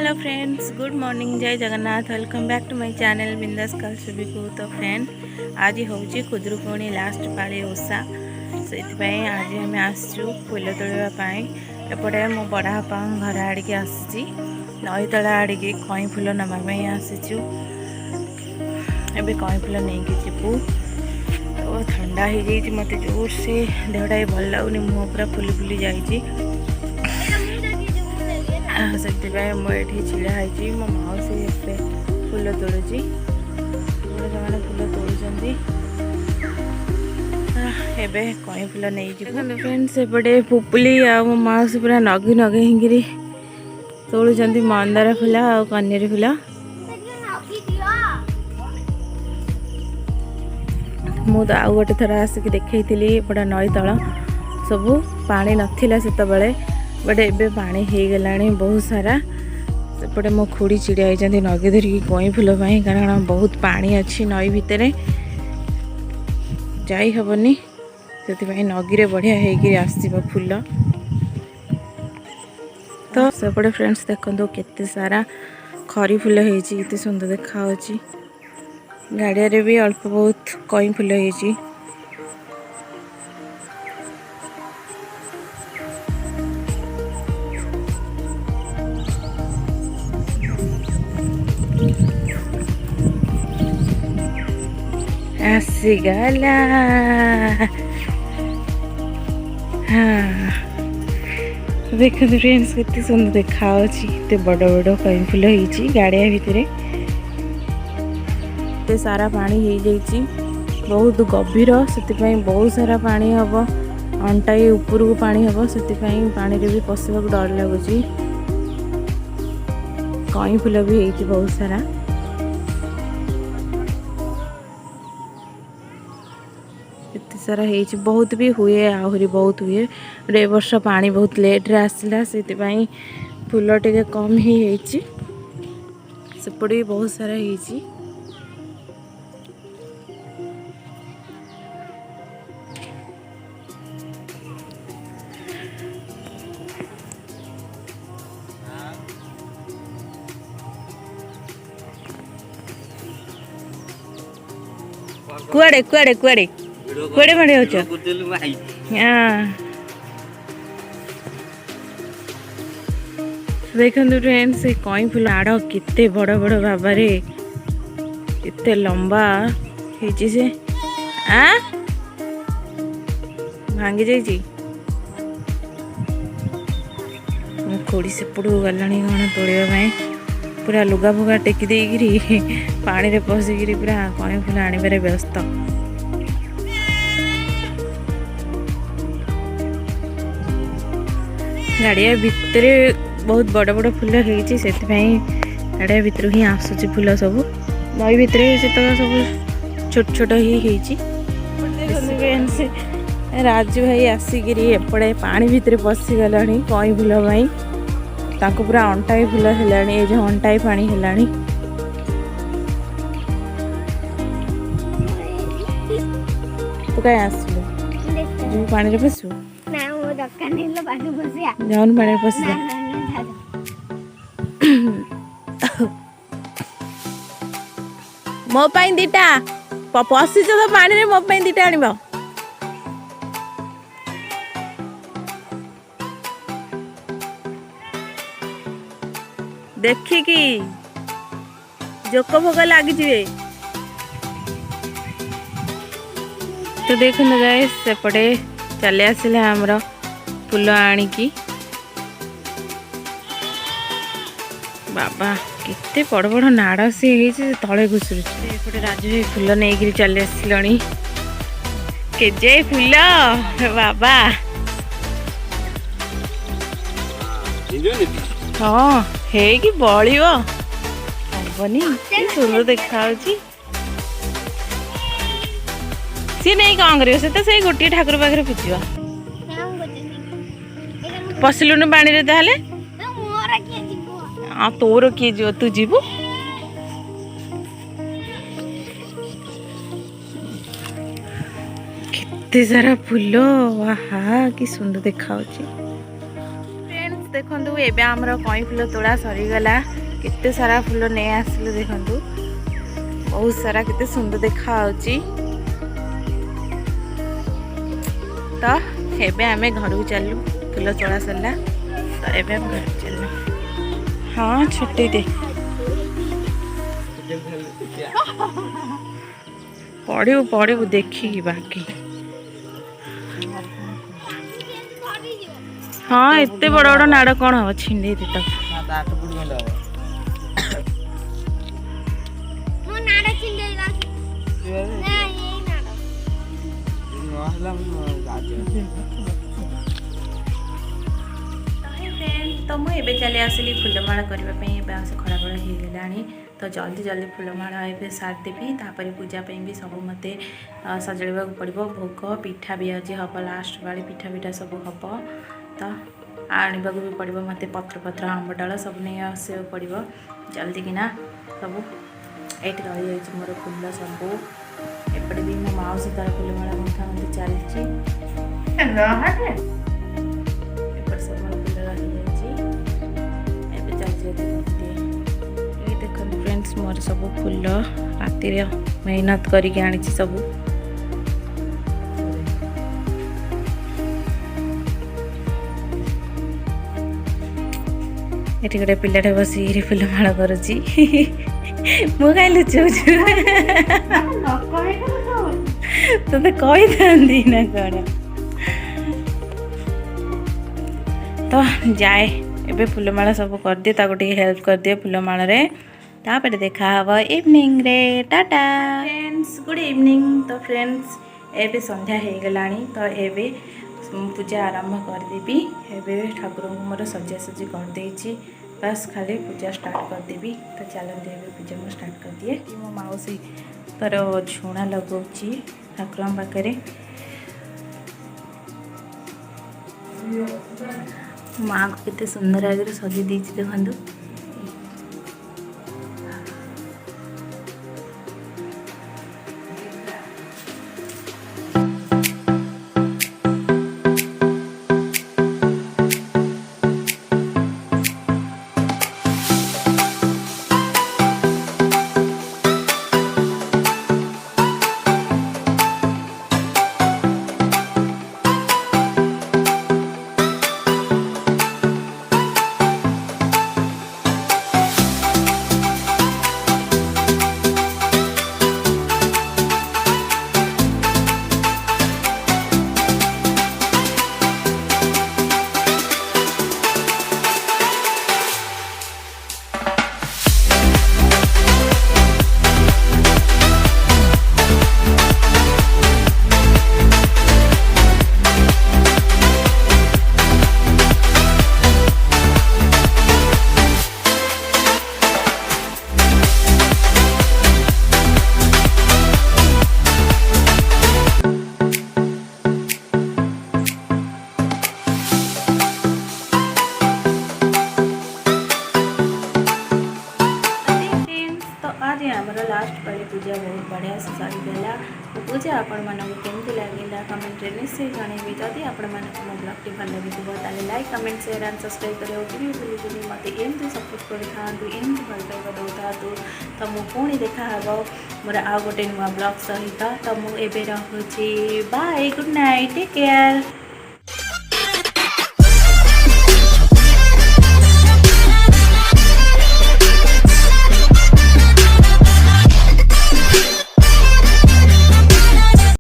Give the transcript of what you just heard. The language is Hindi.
हेलो फ्रेंड्स, गुड मॉर्निंग, जय Jagannath. Welcome back to my channel बिंदासगर्लसुभी को। तो फ्रेंड आज हूँ खुदुरुकुणी लास्ट पाली ओषा, से आज आम आसचु फुल तोड़ापी। एपटे मो बड़ापा घर आड़े आसी नई तला आड़े कई फुल नवाई आसीचु। एबे कई फुल नहीं जीवु। तो ठंडा हो जाइए मत जोर से देहटा भल लगुनि, मुँह पूरा फुली फुली जाइए। से मुझे छिड़ा है मो मौसी ए फुल तोड़ुची, मैंने फुल तोड़ुंट एबे कई फुल नहीं फ्रेंड्स। एपटे पुपुली आ मो मौसी पूरा नगी नगे तोड़ुंट मंदार फुल आ कनेरी फुल। मु तो आउ गोटे थर आसिक देखी एपटा नई तल सब पानी नाला से बट एबे पानी हो गला बहुत सारा। सेपटे मो खुड़ी चिड़िया होती नगे धरिकी कई फुल पाई, कारण बहुत पानी अच्छी नई भितर जाई हेनी, से नगीरे बढ़िया होगी आसब फुल। तो सेपटे फ्रेंड्स देखो केते सारा खरी फुल होती सुंदर देखा। गाड़िया भी अल्प बहुत कई फुल होती। आसीगला हाँ देखो फ्रेंड्स केते सुंदर देखा बड़ बड़ कई फुल होती गाड़िया भितर। सारा पानी हो जाइए बहुत गभीर, से बहुत सारा पानी हम अंटाई ऊपर को पानी हम, से पानी भी पशा डर लगुच। कई फुल भी होती बहुत सारा। एते सारा होती बहुत भी हुए, आहरी बहुत हुए। ए वर्ष पानी बहुत लेट रे आसला, से फुल टे कम ही सेपटे भी बहुत सारा होती। कुआड़े कुआड़े कुआड़े कुआड़े मड़े हो देखो फ्रेंड्स कई फुल आड़ केते बड़ बड़ भावे केते लंबा होती से भांगी जाइए। खोड़ी सेपट गला कौन तोड़ापी पूरा लुगा फुगा टेकी देकरी पानी रे पशिकी पूरा कई फुल आने व्यस्त। गाड़िया भितर बहुत बड़ बड़ फुल होती, से गाड़िया भितर ही आसूची फुल सब नई भितर से तो सब छोट छोट ही राजू भाई आसिक एपटे पानी भितर पशिगला कई फुल पाई। ताको पूरा अंटाई फुल है, जो अंटाई पानी है। तू कहीं आसलु जो पानी रे पसु जाऊन पानी रे पस मो पाई दीटा पसी तो पानी रे मो पाई दीटा आनिबो। देखिकी जोक भोग लगी। तो देखो गाइस सेपटे चले आसिले हमर फुल आनिकी। बाबा केते बड़ बड़ नाड़ से तले घुसुर। एपटे राजू भाई फुल नहीं चले आसिलणी केजे फुल बाबा। हाँ हेगी बलिव हेनी सुंदर देखा। सी नहीं कौन कर से गोटे ठाकुर पाखे पूजा पशिलुन पानी रे ताले तोर किए जीव तू जीवु। केते सारा फुल आहा कि सुंदर देखा। देखंतु एबे हमर कई फूल तोड़ा सरीगला केते सारा फूल नहीं आसलु देखंतु बहुत सारा केते सुंदर देखा होची तो एबे आमे घर को चलू फूल तोड़ा सरला तो एबे हम घर चलू। हाँ छुट्टी दे पढ़ू पढ़ू देखी बाकी हाँ एते बड़ बड़ नाड़ कौन हम छिंडे दे तक तो मुझे चली आसली फूलमाला करने खराबेल हो गलानी तो जल्दी जल्दी फूलमाला ए सार देवी तापर पूजा भी सब मत सजा पड़ो भोग पिठा भी आज हम लास्ट बाड़ी पिठा पिठा सब हम तो आने भी पड़ो मत पत्र पत्र आंब डाल सब नहीं आसो पड़ो जल्दी किना सब ये रही जाइए मोर फूल सब एपटे भी मो मौसी तार फूलमाला गुंथा गुंथि चलती सब मोर फूल रही जाइए देख फ्रेंड्स मोर सब फूल राति मेहनत करके आनी सब ये गोटे पिलाटे बस फूलमाला करुच्ची मु कहीं लुचाऊछु ते कही था ना कौन तो जाए एबे फूलमाला सब कर दिए ताको हेल्प कर दिए फूलमाला रे तापर देखा हवा इवनिंग रे टाटा फ्रेंड्स गुड इवनिंग। तो फ्रेंड्स एबे संध्या हो गलानी तो एबे पूजा आरंभ करदेवी एबे ठाकुर को मोर सजासजी कर देछि बस खाली पूजा स्टार्ट करदेवी तो चलते एबे पूजा मैं स्टार्ट कर दिए मो मौसी तार झुणा लगौछि ठाकुर पाखे माँ को कितने सुंदर आगे सजी देछि देखंतु लास्ट पाली पूजा बहुत बढ़िया से सारी गला तो पूजा आपण मानक केमती लगे कमेंट निश्चय जनइबे जदि आपण मानक मो ब्लॉग टी भल लगे like comment share and subscribe करें भूल मत एमती सपोर्ट कर था एमती भल पाइबा दौथा तो मुझे पुणी देखा मोर आउ गोटे नुआ ब्लॉग सहित तो मुझे रखुची bye good night take care.